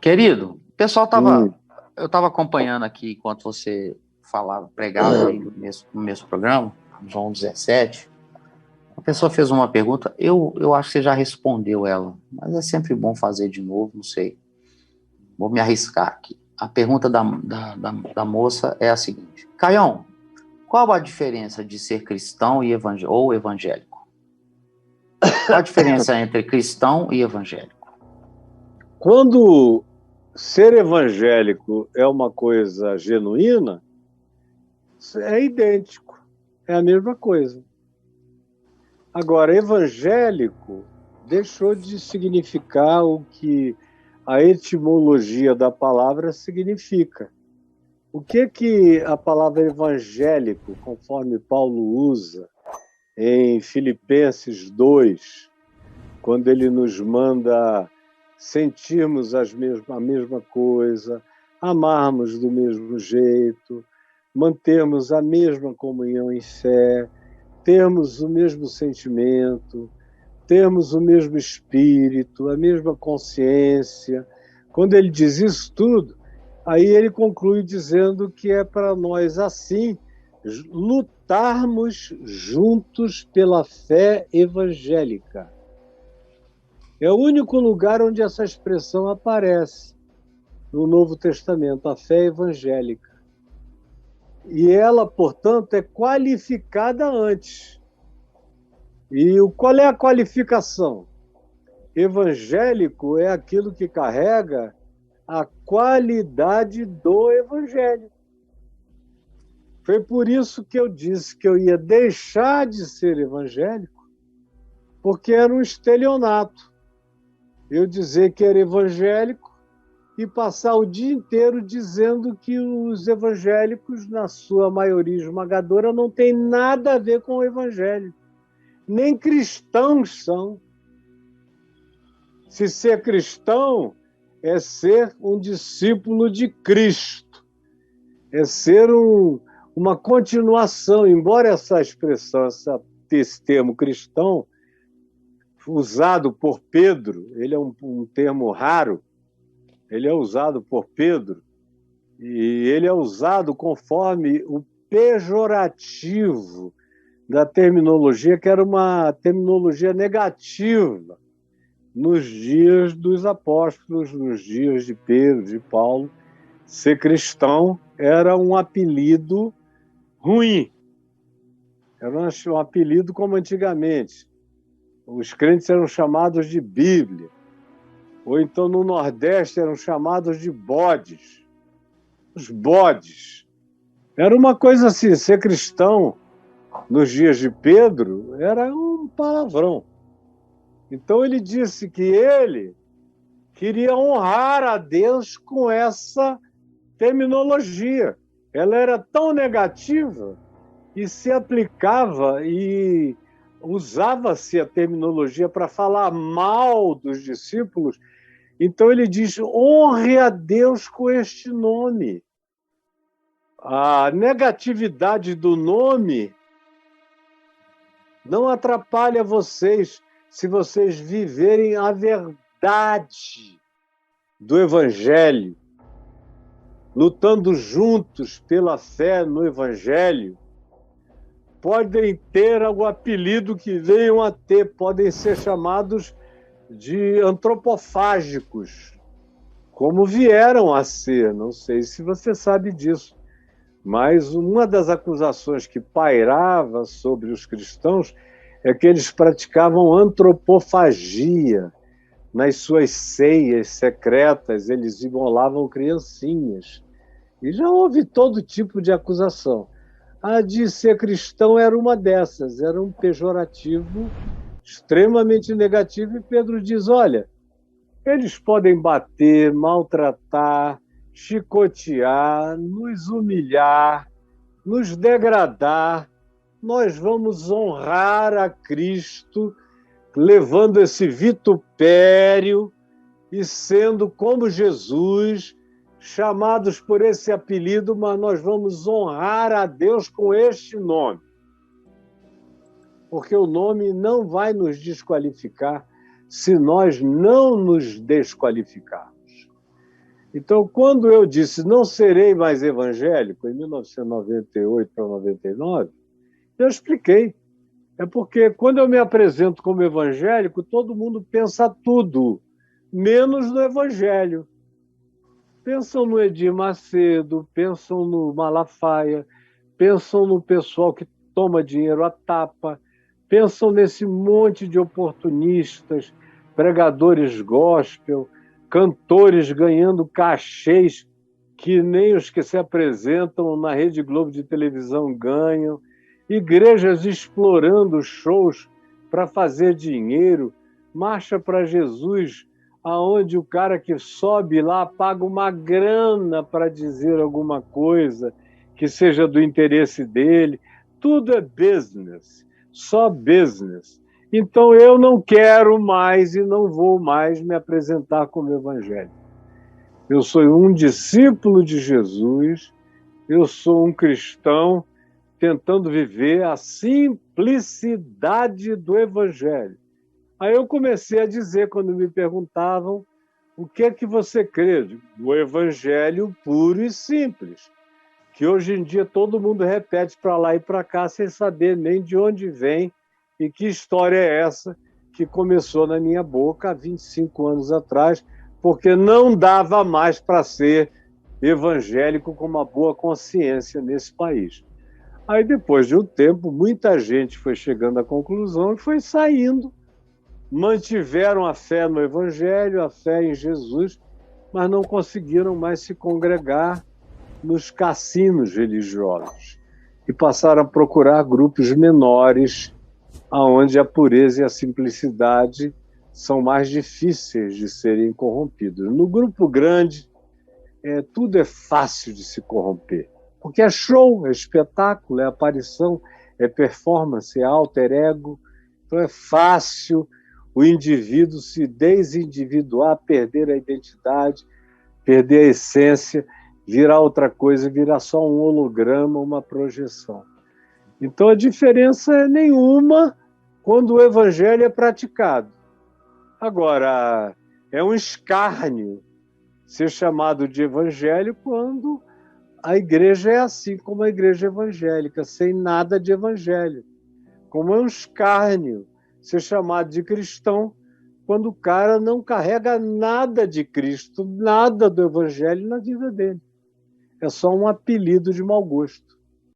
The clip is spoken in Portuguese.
Querido, o pessoal Hum, eu estava acompanhando aqui enquanto você falava, pregava aí no mesmo programa, João 17. A pessoa fez uma pergunta, eu acho que você já respondeu ela, mas é sempre bom fazer de novo, não sei. Vou me arriscar aqui. A pergunta da moça é a seguinte: Caião, qual a diferença de ser cristão e ou evangélico? Qual a diferença entre cristão e evangélico? Quando ser evangélico é uma coisa genuína, é idêntico, é a mesma coisa. Agora, evangélico deixou de significar o que a etimologia da palavra significa. O que a palavra evangélico, conforme Paulo usa em Filipenses 2, quando ele nos manda sentirmos a mesma coisa, amarmos do mesmo jeito, mantermos a mesma comunhão em fé, termos o mesmo sentimento, termos o mesmo espírito, a mesma consciência. Quando ele diz isso tudo, aí ele conclui dizendo que é para nós, assim, lutarmos juntos pela fé evangélica. É o único lugar onde essa expressão aparece no Novo Testamento, a fé evangélica. E ela, portanto, é qualificada antes. E qual é a qualificação? Evangélico é aquilo que carrega a qualidade do evangelho. Foi por isso que eu disse que eu ia deixar de ser evangélico, porque era um estelionato. Eu dizer que era evangélico e passar o dia inteiro dizendo que os evangélicos, na sua maioria esmagadora, não tem nada a ver com o evangelho. Nem cristãos são. Se ser cristão é ser um discípulo de Cristo, é ser uma continuação, embora essa expressão, esse termo cristão, usado por Pedro, ele é um termo raro, ele é usado por Pedro, e ele é usado conforme o pejorativo da terminologia, que era uma terminologia negativa nos dias dos apóstolos, nos dias de Pedro, de Paulo. Ser cristão era um apelido ruim, era um apelido como antigamente. Os crentes eram chamados de Bíblia, ou então no Nordeste eram chamados de bodes. Os bodes. Era uma coisa assim, ser cristão nos dias de Pedro era um palavrão. Então ele disse que ele queria honrar a Deus com essa terminologia. Ela era tão negativa e se aplicava e usava-se a terminologia para falar mal dos discípulos. Então ele diz: honre a Deus com este nome. A negatividade do nome não atrapalha vocês se vocês viverem a verdade do Evangelho, lutando juntos pela fé no Evangelho. Podem ter o apelido que venham a ter, podem ser chamados de antropofágicos, como vieram a ser, não sei se você sabe disso. Mas uma das acusações que pairava sobre os cristãos é que eles praticavam antropofagia. Nas suas ceias secretas, eles imolavam criancinhas. E já houve todo tipo de acusação. A de ser cristão era uma dessas, era um pejorativo extremamente negativo. E Pedro diz: olha, eles podem bater, maltratar, chicotear, nos humilhar, nos degradar. Nós vamos honrar a Cristo, levando esse vitupério e sendo como Jesus, chamados por esse apelido, mas nós vamos honrar a Deus com este nome. Porque o nome não vai nos desqualificar se nós não nos desqualificarmos. Então, quando eu disse não serei mais evangélico, em 1998 para 99, eu expliquei. É porque quando eu me apresento como evangélico, todo mundo pensa tudo, menos no evangelho. Pensam no Edir Macedo, pensam no Malafaia, pensam no pessoal que toma dinheiro à tapa, pensam nesse monte de oportunistas, pregadores gospel, cantores ganhando cachês que nem os que se apresentam na Rede Globo de televisão ganham, igrejas explorando shows para fazer dinheiro, marcha para Jesus, aonde o cara que sobe lá paga uma grana para dizer alguma coisa que seja do interesse dele. Tudo é business, só business. Então eu não quero mais e não vou mais me apresentar como evangélico. Eu sou um discípulo de Jesus, eu sou um cristão tentando viver a simplicidade do evangelho. Aí eu comecei a dizer, quando me perguntavam, o que é que você crê? O evangelho puro e simples, que hoje em dia todo mundo repete para lá e para cá sem saber nem de onde vem e que história é essa que começou na minha boca há 25 anos atrás, porque não dava mais para ser evangélico com uma boa consciência nesse país. Aí, depois de um tempo, muita gente foi chegando à conclusão e foi saindo, mantiveram a fé no Evangelho, a fé em Jesus, mas não conseguiram mais se congregar nos cassinos religiosos e passaram a procurar grupos menores, onde a pureza e a simplicidade são mais difíceis de serem corrompidos. No grupo grande, tudo é fácil de se corromper, porque é show, é espetáculo, é aparição, é performance, é alter ego. Então é fácil o indivíduo se desindividuar, perder a identidade, perder a essência, virar outra coisa, virar só um holograma, uma projeção. Então a diferença é nenhuma quando o evangelho é praticado. Agora, é um escárnio ser chamado de evangelho quando a igreja é assim como a igreja evangélica, sem nada de evangelho. Como é um escárnio ser chamado de cristão quando o cara não carrega nada de Cristo, nada do evangelho na vida dele. É só um apelido de mau gosto.